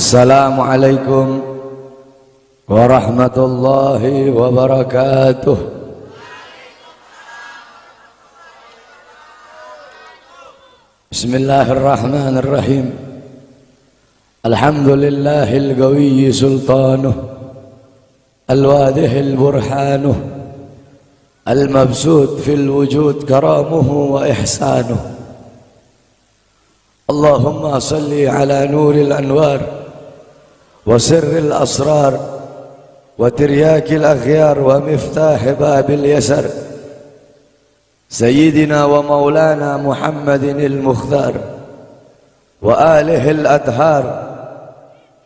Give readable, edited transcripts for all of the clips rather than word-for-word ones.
Assalamualaikum warahmatullahi wabarakatuh. Bismillahirrahmanirrahim. Alhamdulillahil qawiyyi sultanuh, al-wadihil burhanuh, al-mabsut fil wujud karamuhu wa ihsanuh. Allahumma salli ala nuril anwar وسر الأسرار وترياك الأخيار ومفتاح باب اليسر سيدنا ومولانا محمد المختار وآله الأطهار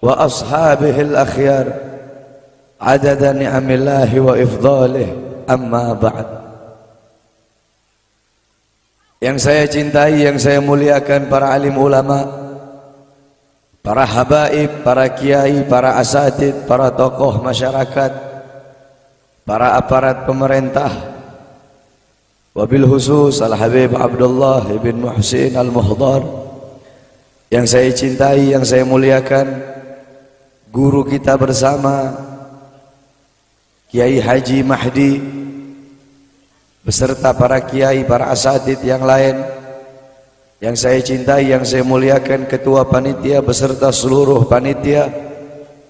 وأصحابه الأخيار عدد نعم الله وإفضاله. أما بعد. Yang saya cintai, yang saya muliakan para alim ulama, para habaib, para kiai, para asatid, para tokoh masyarakat, para aparat pemerintah, wabil khusus Al-Habib Abdullah ibn Muhsin Al-Muhdar, yang saya cintai, yang saya muliakan, guru kita bersama Kiai Haji Mahdi beserta para kiai, para asatid yang lain, yang saya cintai, yang saya muliakan, ketua panitia beserta seluruh panitia,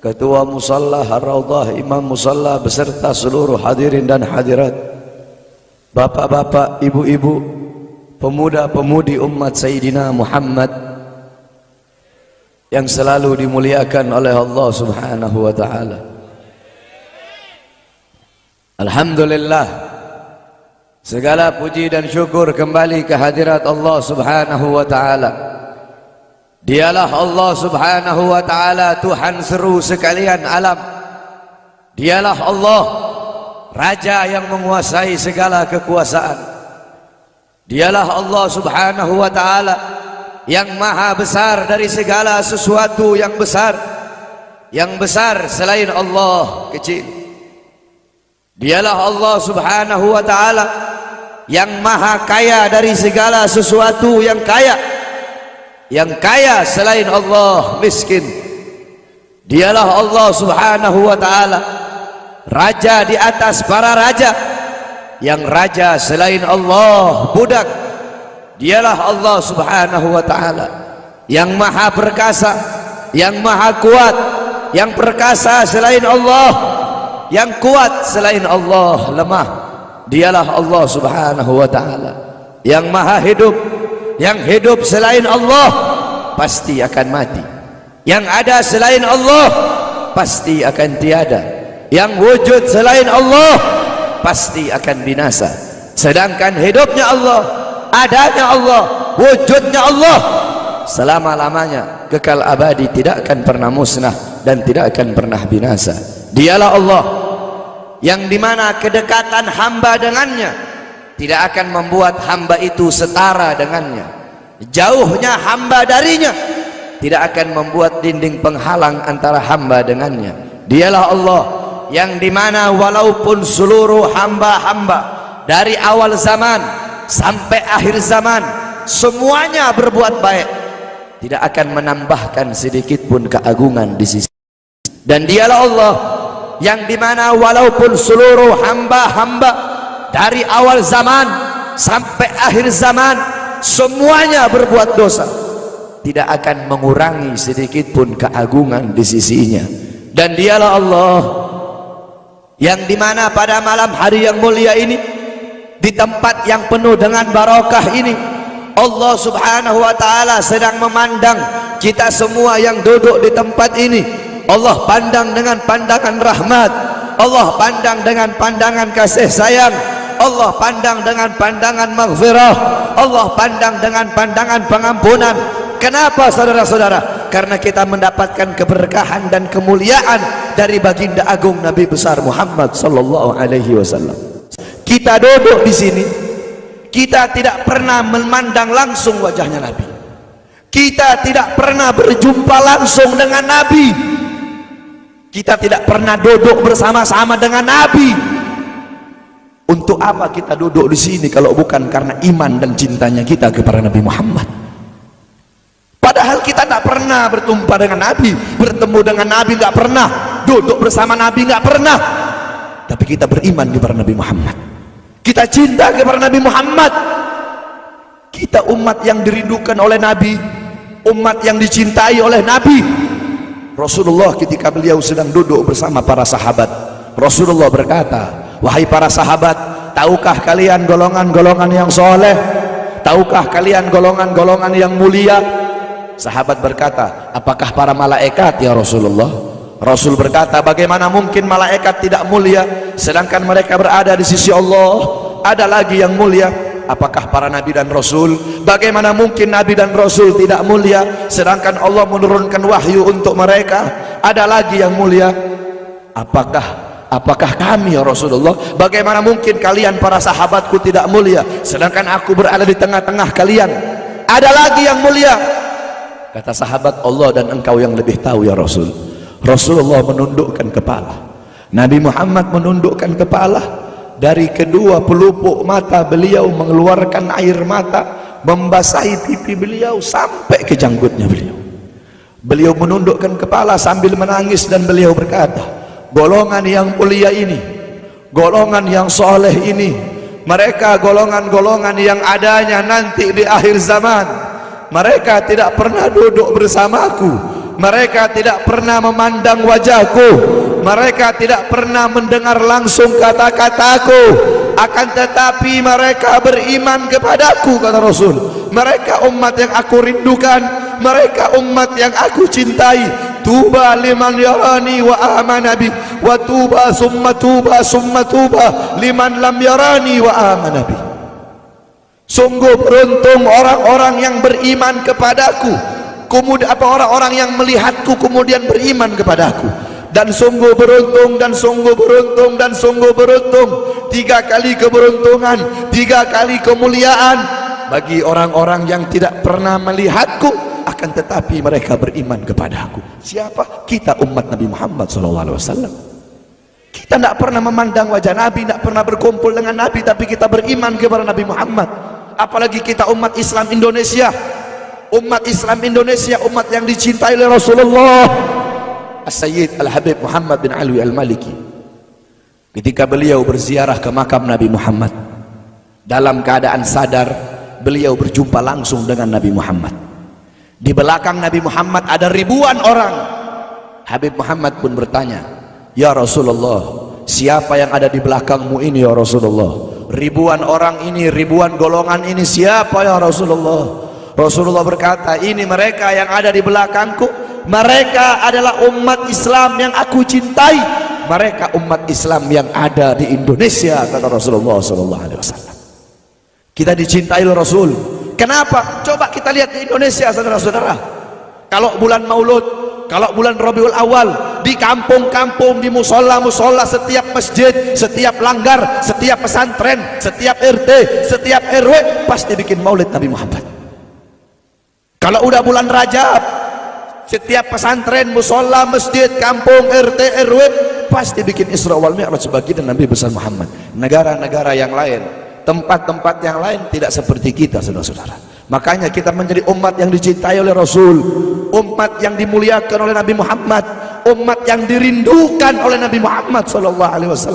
ketua musalla Ar-Raudhah, imam musalla beserta seluruh hadirin dan hadirat, bapak-bapak, ibu-ibu, pemuda-pemudi umat Sayyidina Muhammad yang selalu dimuliakan oleh Allah Subhanahu wa taala. Alhamdulillah, segala puji dan syukur kembali ke hadirat Allah Subhanahu wa ta'ala. Dialah Allah Subhanahu wa ta'ala, Tuhan seru sekalian alam. Dialah Allah, Raja yang menguasai segala kekuasaan. Dialah Allah Subhanahu wa ta'ala yang maha besar dari segala sesuatu yang besar. Yang besar selain Allah kecil. Dialah Allah Subhanahu wa ta'ala yang maha kaya dari segala sesuatu yang kaya. Yang kaya selain Allah miskin. Dialah Allah Subhanahu wa ta'ala, Raja di atas para raja. Yang raja selain Allah budak. Dialah Allah Subhanahu wa ta'ala yang maha perkasa, yang maha kuat. Yang perkasa selain Allah, yang kuat selain Allah lemah. Dialah Allah Subhanahu wa ta'ala yang maha hidup. Yang hidup selain Allah pasti akan mati. Yang ada selain Allah pasti akan tiada. Yang wujud selain Allah pasti akan binasa. Sedangkan hidupnya Allah, adanya Allah, wujudnya Allah selama-lamanya, kekal abadi, tidak akan pernah musnah dan tidak akan pernah binasa. Dialah Allah yang dimana kedekatan hamba dengannya tidak akan membuat hamba itu setara dengannya. Jauhnya hamba darinya tidak akan membuat dinding penghalang antara hamba dengannya. Dialah Allah yang dimana walaupun seluruh hamba-hamba dari awal zaman sampai akhir zaman semuanya berbuat baik, tidak akan menambahkan sedikit pun keagungan di sisi. Dan dialah Allah yang dimana walaupun seluruh hamba-hamba dari awal zaman sampai akhir zaman semuanya berbuat dosa, tidak akan mengurangi sedikit pun keagungan di sisinya. Dan dialah Allah yang dimana pada malam hari yang mulia ini, di tempat yang penuh dengan barakah ini, Allah Subhanahu wa ta'ala sedang memandang kita semua yang duduk di tempat ini. Allah pandang dengan pandangan rahmat, Allah pandang dengan pandangan kasih sayang, Allah pandang dengan pandangan maghfirah, Allah pandang dengan pandangan pengampunan. Kenapa saudara-saudara? Karena kita mendapatkan keberkahan dan kemuliaan dari baginda agung Nabi besar Muhammad sallallahu alaihi wasallam. Kita duduk di sini, kita tidak pernah memandang langsung wajahnya Nabi. Kita tidak pernah berjumpa langsung dengan Nabi. Kita tidak pernah duduk bersama-sama dengan Nabi. Untuk apa kita duduk di sini kalau bukan karena iman dan cintanya kita kepada Nabi Muhammad? Padahal kita tidak pernah berjumpa dengan Nabi, bertemu dengan Nabi nggak pernah, duduk bersama Nabi nggak pernah. Tapi kita beriman kepada Nabi Muhammad. Kita cinta kepada Nabi Muhammad. Kita umat yang dirindukan oleh Nabi, umat yang dicintai oleh Nabi. Rasulullah ketika beliau sedang duduk bersama para sahabat, Rasulullah berkata, wahai para sahabat, tahukah kalian golongan-golongan yang soleh? Tahukah kalian golongan-golongan yang mulia? Sahabat berkata, apakah para malaikat ya Rasulullah? Rasul berkata, bagaimana mungkin malaikat tidak mulia sedangkan mereka berada di sisi Allah? Ada lagi yang mulia. Apakah para nabi dan rasul? Bagaimana mungkin nabi dan rasul tidak mulia sedangkan Allah menurunkan wahyu untuk mereka? Ada lagi yang mulia. Apakah kami ya Rasulullah? Bagaimana mungkin kalian para sahabatku tidak mulia sedangkan aku berada di tengah-tengah kalian? Ada lagi yang mulia. Kata sahabat, Allah dan engkau yang lebih tahu ya Rasul. Rasulullah menundukkan kepala, Nabi Muhammad menundukkan kepala. Dari kedua pelupuk mata beliau mengeluarkan air mata, membasahi pipi beliau sampai ke janggutnya beliau. Beliau menundukkan kepala sambil menangis dan beliau berkata, golongan yang mulia ini, golongan yang soleh ini, mereka golongan-golongan yang adanya nanti di akhir zaman. Mereka tidak pernah duduk bersamaku, mereka tidak pernah memandang wajahku, mereka tidak pernah mendengar langsung kata-kataku, akan tetapi mereka beriman kepadaku, kata Rasul. Mereka umat yang aku rindukan, mereka umat yang aku cintai. Tuba liman yarani wa amana bi, wa tuba summa tuba summa tuba liman lam yarani wa amana bi. Sungguh beruntung orang-orang yang beriman kepadaku, kemudian orang-orang yang melihatku kemudian beriman kepadaku. Dan sungguh beruntung, dan sungguh beruntung, dan sungguh beruntung. 3 kali keberuntungan, 3 kali kemuliaan bagi orang-orang yang tidak pernah melihatku akan tetapi mereka beriman kepadaku. Siapa? Kita umat Nabi Muhammad SAW. Kita tidak pernah memandang wajah Nabi, tidak pernah berkumpul dengan Nabi, tapi kita beriman kepada Nabi Muhammad. Apalagi kita umat Islam Indonesia, umat Islam Indonesia, umat yang dicintai oleh Rasulullah. As-Sayyid Al-Habib Muhammad bin Alwi Al-Maliki, ketika beliau berziarah ke makam Nabi Muhammad, dalam keadaan sadar beliau berjumpa langsung dengan Nabi Muhammad. Di belakang Nabi Muhammad ada ribuan orang. Habib Muhammad pun bertanya, ya Rasulullah, siapa yang ada di belakangmu ini ya Rasulullah? Ribuan orang ini, ribuan golongan ini, siapa ya Rasulullah? Rasulullah berkata, ini mereka yang ada di belakangku, mereka adalah umat Islam yang aku cintai, mereka umat Islam yang ada di Indonesia, kata Rasulullah SAW. Kita dicintai oleh Rasul. Kenapa? Coba kita lihat di Indonesia, saudara-saudara. Kalau bulan Maulud, kalau bulan Rabiul Awal, di kampung-kampung, di musola-musola, setiap masjid, setiap langgar, setiap pesantren, setiap RT, setiap RW pasti bikin maulid Nabi Muhammad. Kalau udah bulan Rajab, setiap pesantren, musola, masjid, kampung, RT, RW pasti bikin Isra wal Mi'raj sebagai Nabi besar Muhammad. Negara-negara yang lain, tempat-tempat yang lain tidak seperti kita, saudara-saudara. Makanya kita menjadi umat yang dicintai oleh Rasul, umat yang dimuliakan oleh Nabi Muhammad, umat yang dirindukan oleh Nabi Muhammad SAW.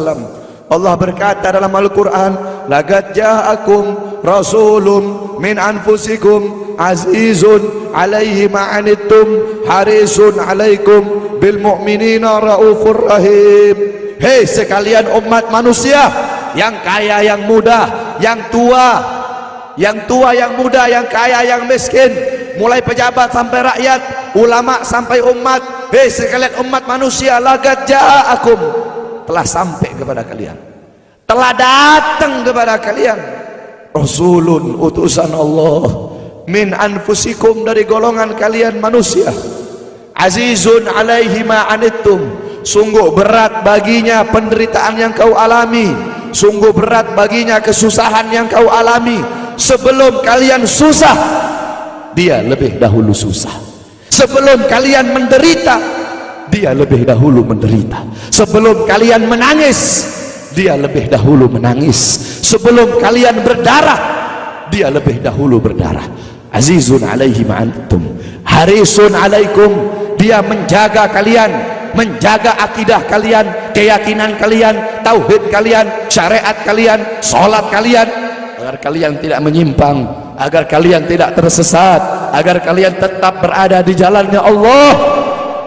Allah berkata dalam Al-Quran, laqad ja'akum rasulun min anfusikum azizun alaihi ma'anittum harisun alaikum bil mu'minina raufur rahim. Hei sekalian umat manusia, yang kaya, yang muda, yang tua, yang muda, yang kaya, yang miskin, mulai pejabat sampai rakyat, ulama sampai umat. Hei sekalian umat manusia, laqad ja'akum, telah sampai kepada kalian, telah datang kepada kalian rasulun, utusan Allah, min anfusikum, dari golongan kalian manusia, azizun alaihi ma'anittum, sungguh berat baginya penderitaan yang kau alami, sungguh berat baginya kesusahan yang kau alami. Sebelum kalian susah, dia lebih dahulu susah. Sebelum kalian menderita, dia lebih dahulu menderita. Sebelum kalian menangis, dia lebih dahulu menangis. Sebelum kalian berdarah, dia lebih dahulu berdarah. azizun alaihi ma'antum, harisun alaikum, dia menjaga kalian, menjaga akidah kalian, keyakinan kalian, tauhid kalian, syariat kalian, sholat kalian, agar kalian tidak menyimpang, agar kalian tidak tersesat, agar kalian tetap berada di jalannya Allah.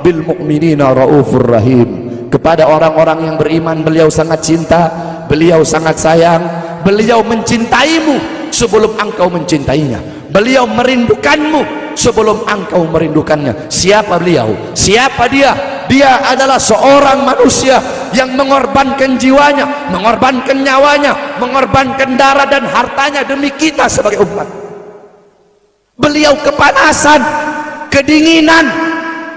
Bil mu'minina raufur rahim, kepada orang-orang yang beriman beliau sangat cinta, beliau sangat sayang, beliau mencintaimu sebelum engkau mencintainya, beliau merindukanmu sebelum engkau merindukannya. Siapa beliau? Siapa dia? Dia adalah seorang manusia yang mengorbankan jiwanya, mengorbankan nyawanya, mengorbankan darah dan hartanya demi kita sebagai umat. Beliau kepanasan, kedinginan,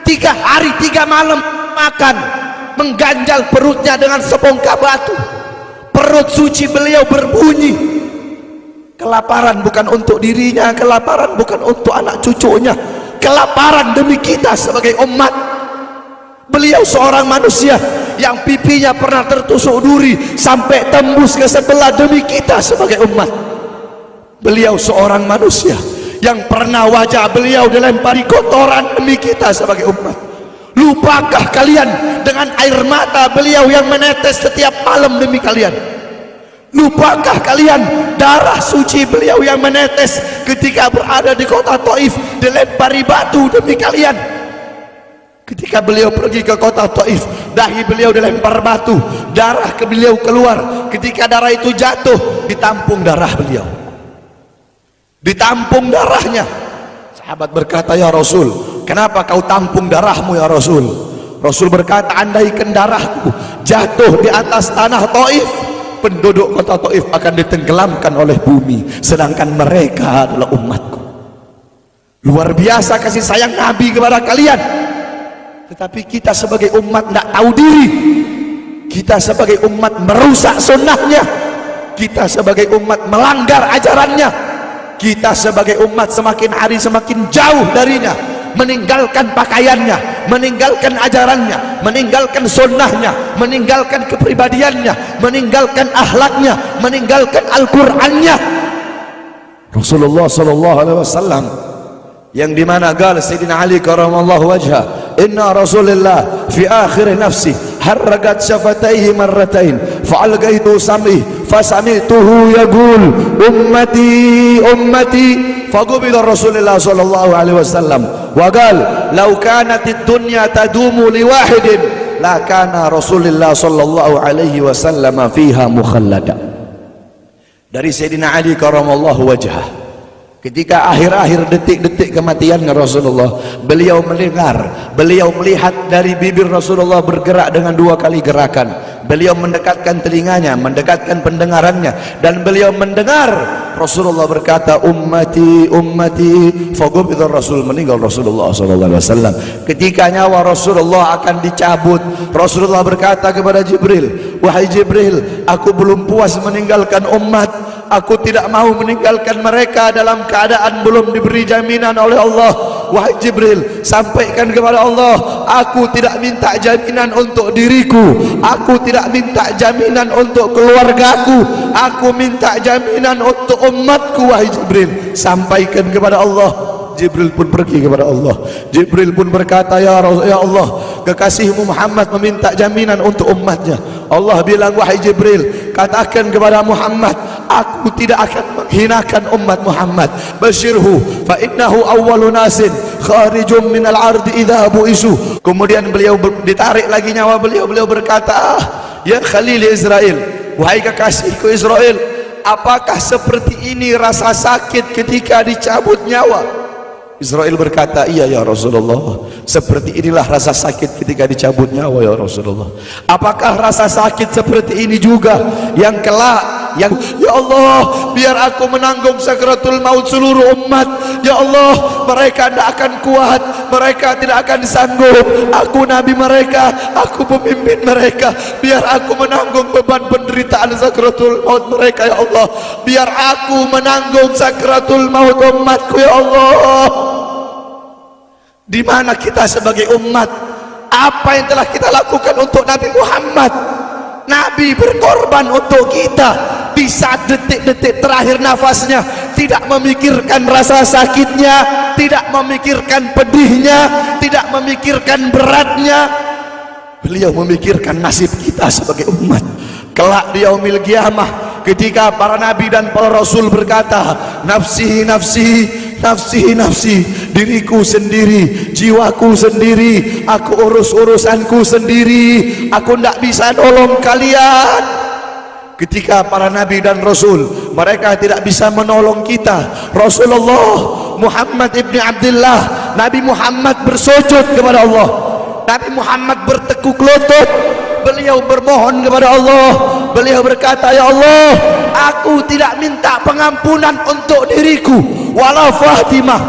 3 hari 3 malam makan, mengganjal perutnya dengan sebongkah batu. Perut suci beliau berbunyi. Kelaparan bukan untuk dirinya, kelaparan bukan untuk anak cucunya, kelaparan demi kita sebagai umat. Beliau seorang manusia yang pipinya pernah tertusuk duri sampai tembus ke sebelah demi kita sebagai umat. Beliau seorang manusia yang pernah wajah beliau dilempari kotoran demi kita sebagai umat. Lupakah kalian dengan air mata beliau yang menetes setiap malam demi kalian? Lupakah kalian darah suci beliau yang menetes ketika berada di kota Taif, dilempari batu demi kalian? Ketika beliau pergi ke kota Taif, dahi beliau dilempar batu, darah ke beliau keluar. Ketika darah itu jatuh, ditampung darah beliau, ditampung darahnya. Sahabat berkata, ya Rasul, kenapa kau tampung darahmu ya Rasul? Rasul berkata, andaikan darahku jatuh di atas tanah Taif, penduduk kota Taif akan ditenggelamkan oleh bumi, sedangkan mereka adalah umatku. Luar biasa kasih sayang Nabi kepada kalian. Tetapi kita sebagai umat tidak tahu diri, kita sebagai umat merusak sunnahnya, kita sebagai umat melanggar ajarannya, kita sebagai umat semakin hari semakin jauh darinya, meninggalkan pakaiannya, meninggalkan ajarannya, meninggalkan sunnahnya, meninggalkan kepribadiannya, meninggalkan akhlaknya, meninggalkan Al-Qur'annya. Rasulullah sallallahu alaihi wasallam yang dimana gal Sayyidina Ali karamallahu wajha, inna Rasulullah fi akhir nafsi harragat syafataihi marratain fa'algaitu sam'i fasami'tuhu yaqul ummati ummati faqubila Rasulullah sallallahu alaihi wasallam wa qala law kanat ad-dunya tadumu li wahidin la kana Rasulullah sallallahu alaihi wasallam fiha mukhallada. Dari Sayyidina Ali karamallahu wajha, ketika akhir-akhir detik-detik kematiannya Rasulullah, beliau mendengar, beliau melihat dari bibir Rasulullah bergerak dengan 2 kali gerakan. Beliau mendekatkan telinganya, mendekatkan pendengarannya, dan beliau mendengar Rasulullah berkata, ummati ummati, faqubidar Rasul, meninggal Rasulullah sallallahu alaihi wasallam. Ketika nyawa Rasulullah akan dicabut, Rasulullah berkata kepada Jibril, wahai Jibril, aku belum puas meninggalkan umat, aku tidak mau meninggalkan mereka dalam keadaan belum diberi jaminan oleh Allah. Wahai Jibril, sampaikan kepada Allah, aku tidak minta jaminan untuk diriku, aku tidak minta jaminan untuk keluargaku, aku minta jaminan untuk umatku. Wahai Jibril, sampaikan kepada Allah. Jibril pun pergi kepada Allah. Jibril pun berkata, ya Allah, kekasihmu Muhammad meminta jaminan untuk umatnya. Allah bilang, wahai Jibril, katakan kepada Muhammad, aku tidak akan menghinakan umat Muhammad. Basyirhu fa innahu awwalu nasin kharijum minal ardi idza bu'isu. Kemudian beliau ditarik lagi nyawa beliau. Beliau berkata, ya Khalil Israel, wahai kekasihku Israel, apakah seperti ini rasa sakit ketika dicabut nyawa? Israel berkata, iya ya Rasulullah, seperti inilah rasa sakit ketika dicabut nyawa ya Rasulullah. Apakah rasa sakit seperti ini juga yang kelak, yang ya Allah, biar aku menanggung sakratul maut seluruh umat. Ya Allah, mereka tidak akan kuat, mereka tidak akan sanggup, aku nabi mereka, aku pemimpin mereka, biar aku menanggung beban penderitaan sakratul maut mereka. Ya Allah, biar aku menanggung sakratul maut umatku. Ya Allah, di mana kita sebagai umat? Apa yang telah kita lakukan untuk Nabi Muhammad? Nabi berkorban untuk kita di saat detik-detik terakhir nafasnya, tidak memikirkan rasa sakitnya, tidak memikirkan pedihnya, tidak memikirkan beratnya. Beliau memikirkan nasib kita sebagai umat kelak di yaumil qiyamah, ketika para nabi dan para rasul berkata, nafsi nafsi nafsi nafsi, diriku sendiri, jiwaku sendiri, aku urus urusanku sendiri, aku tidak bisa nolong kalian. Ketika para nabi dan rasul mereka tidak bisa menolong kita, Rasulullah Muhammad ibni Abdullah, Nabi Muhammad bersujud kepada Allah, Nabi Muhammad bertekuk lutut, beliau bermohon kepada Allah, beliau berkata, ya Allah, aku tidak minta pengampunan untuk diriku, wala Fatimah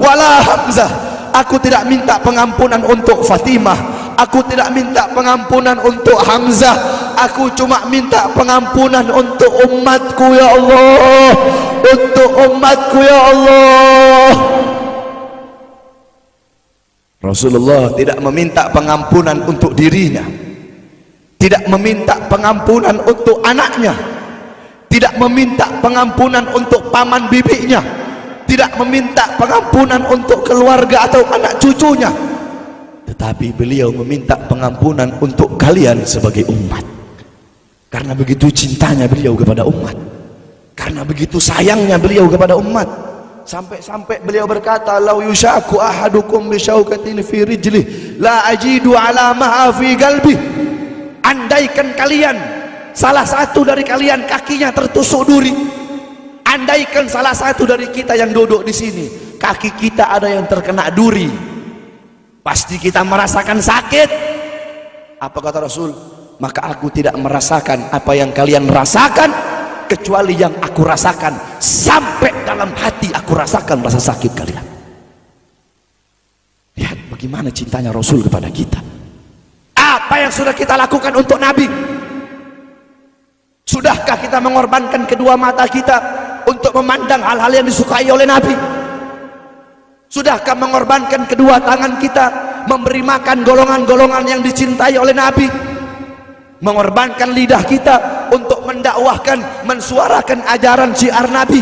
wala Hamzah, aku tidak minta pengampunan untuk Fatimah, aku tidak minta pengampunan untuk Hamzah, aku cuma minta pengampunan untuk umatku ya Allah, untuk umatku ya Allah. Rasulullah tidak meminta pengampunan untuk dirinya, tidak meminta pengampunan untuk anaknya, tidak meminta pengampunan untuk paman bibinya, tidak meminta pengampunan untuk keluarga atau anak cucunya, tetapi beliau meminta pengampunan untuk kalian sebagai umat. Karena begitu cintanya beliau kepada umat, karena begitu sayangnya beliau kepada umat, sampai-sampai beliau berkata, lau yushaku ahadukum bisyaukatin fi rijlih la ajidu ala ma'a fi qalbi, andaikan kalian, salah satu dari kalian kakinya tertusuk duri, andaikan salah satu dari kita yang duduk di sini kaki kita ada yang terkena duri, pasti kita merasakan sakit. Apa kata Rasul? Maka aku tidak merasakan apa yang kalian rasakan, kecuali yang aku rasakan, sampai dalam hati aku rasakan rasa sakit kalian. Lihat bagaimana cintanya Rasul kepada kita. Apa yang sudah kita lakukan untuk Nabi? Sudahkah kita mengorbankan kedua mata kita untuk memandang hal-hal yang disukai oleh Nabi? Sudahkah mengorbankan kedua tangan kita memberi makan golongan-golongan yang dicintai oleh Nabi? Mengorbankan lidah kita untuk mendakwahkan, mensuarakan ajaran syiar Nabi?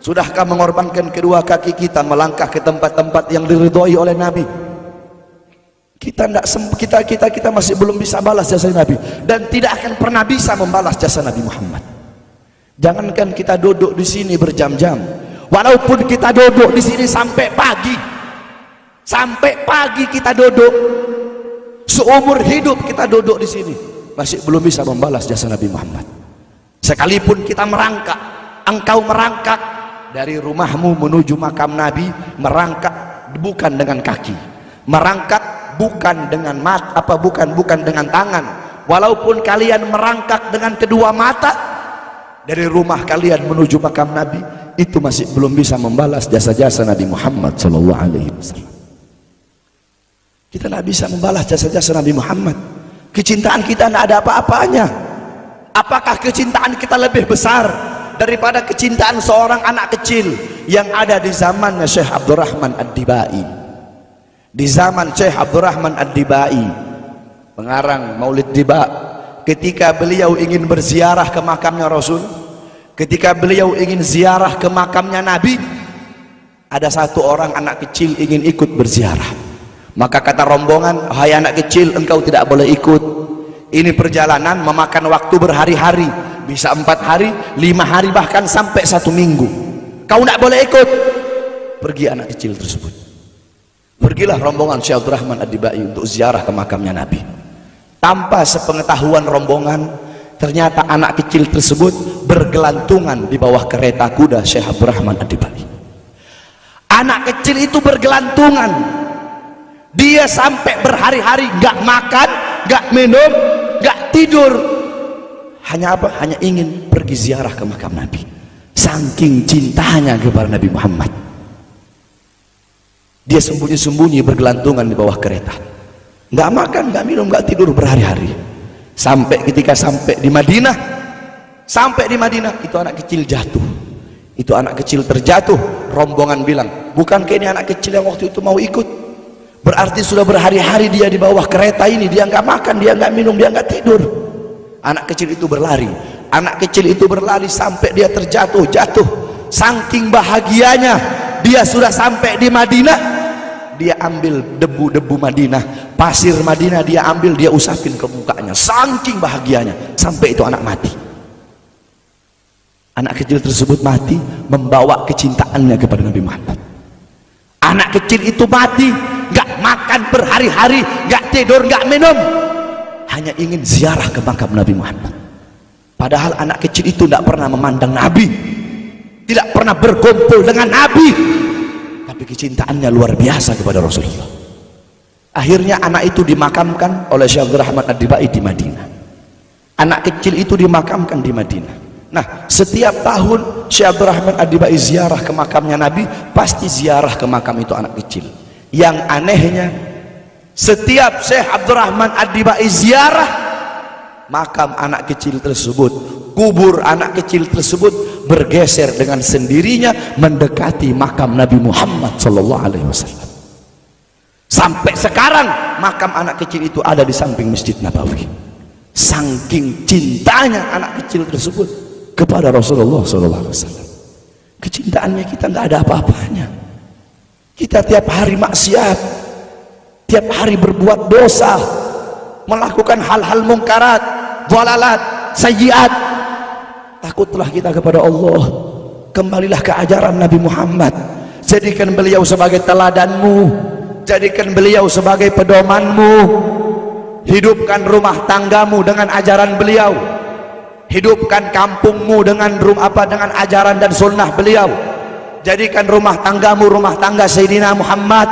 Sudahkah mengorbankan kedua kaki kita melangkah ke tempat-tempat yang diridhoi oleh Nabi? Kita masih belum bisa balas jasa Nabi, dan tidak akan pernah bisa membalas jasa Nabi Muhammad. Jangankan kita duduk di sini berjam-jam, walaupun kita duduk di sini sampai pagi kita duduk, seumur hidup kita duduk di sini, masih belum bisa membalas jasa Nabi Muhammad. Sekalipun kita merangkak, engkau merangkak dari rumahmu menuju makam Nabi, merangkak bukan dengan kaki, merangkak bukan dengan mata, bukan dengan tangan. Walaupun kalian merangkak dengan kedua mata dari rumah kalian menuju makam Nabi, itu masih belum bisa membalas jasa-jasa Nabi Muhammad SAW. Kita tidak bisa membalas jasa-jasa Nabi Muhammad. Kecintaan kita tidak ada apa-apanya. Apakah kecintaan kita lebih besar daripada kecintaan seorang anak kecil yang ada di zamannya Syekh Abdurrahman Ad-Dibai? Di zaman Syekh Abdurrahman Ad-Dibai, pengarang Maulid Diba, ketika beliau ingin berziarah ke makamnya Rasul, ketika beliau ingin ziarah ke makamnya Nabi, ada satu orang anak kecil ingin ikut berziarah. Maka kata rombongan, hai anak kecil, engkau tidak boleh ikut. Ini perjalanan memakan waktu berhari-hari, bisa 4 hari, 5 hari, bahkan sampai 1 minggu. Kau tidak boleh ikut. Pergi anak kecil tersebut. Pergilah rombongan Syekh Abdurrahman Ad-Dibai untuk ziarah ke makamnya Nabi. Tanpa sepengetahuan rombongan, ternyata anak kecil tersebut bergelantungan di bawah kereta kuda Syekh Abdurrahman Ad-Dibai. Anak kecil itu bergelantungan. Dia sampai berhari-hari gak makan, gak minum, gak tidur. Hanya apa? Hanya ingin pergi ziarah ke makam Nabi. Saking cintanya kepada Nabi Muhammad, dia sembunyi-sembunyi bergelantungan di bawah kereta, gak makan, gak minum, gak tidur berhari-hari. Sampai ketika sampai di Madinah, itu anak kecil jatuh. Itu anak kecil terjatuh. Rombongan bilang, bukankah ini anak kecil yang waktu itu mau ikut? Berarti sudah berhari-hari dia di bawah kereta ini, dia nggak makan, dia nggak minum, dia nggak tidur. Anak kecil itu berlari. Anak kecil itu berlari sampai dia terjatuh. Saking bahagianya dia sudah sampai di Madinah. Dia ambil debu-debu Madinah, pasir Madinah, dia ambil, dia usapin ke mukanya. Saking bahagianya sampai itu anak mati. Anak kecil tersebut mati membawa kecintaannya kepada Nabi Muhammad. Anak kecil itu mati, gak makan berhari-hari, gak tidur, gak minum, hanya ingin ziarah ke makam Nabi Muhammad. Padahal anak kecil itu tidak pernah memandang Nabi, tidak pernah berkumpul dengan Nabi, tapi kecintaannya luar biasa kepada Rasulullah. Akhirnya anak itu dimakamkan oleh Syekh Abdurrahman Ad-Dibai di Madinah. Anak kecil itu dimakamkan di Madinah. Nah, setiap tahun Syekh Abdurrahman Ad-Dibai ziarah ke makamnya Nabi, pasti ziarah ke makam itu anak kecil. Yang anehnya, setiap Syekh Abdurrahman Ad-Dibai ziarah makam anak kecil tersebut, kubur anak kecil tersebut bergeser dengan sendirinya mendekati makam Nabi Muhammad SAW. Sampai sekarang makam anak kecil itu ada di samping Masjid Nabawi. Saking cintanya anak kecil tersebut kepada Rasulullah SAW. Kecintaannya kita nggak ada apa-apanya. Kita tiap hari maksiat, tiap hari berbuat dosa, melakukan hal-hal mungkarat, dhalalat, sayyiat. Takutlah kita kepada Allah. Kembalilah ke ajaran Nabi Muhammad. Jadikan beliau sebagai teladanmu, jadikan beliau sebagai pedomanmu. Hidupkan rumah tanggamu dengan ajaran beliau, hidupkan kampungmu dengan dengan ajaran dan sunnah beliau. Jadikan rumah tanggamu rumah tangga Sayyidina Muhammad.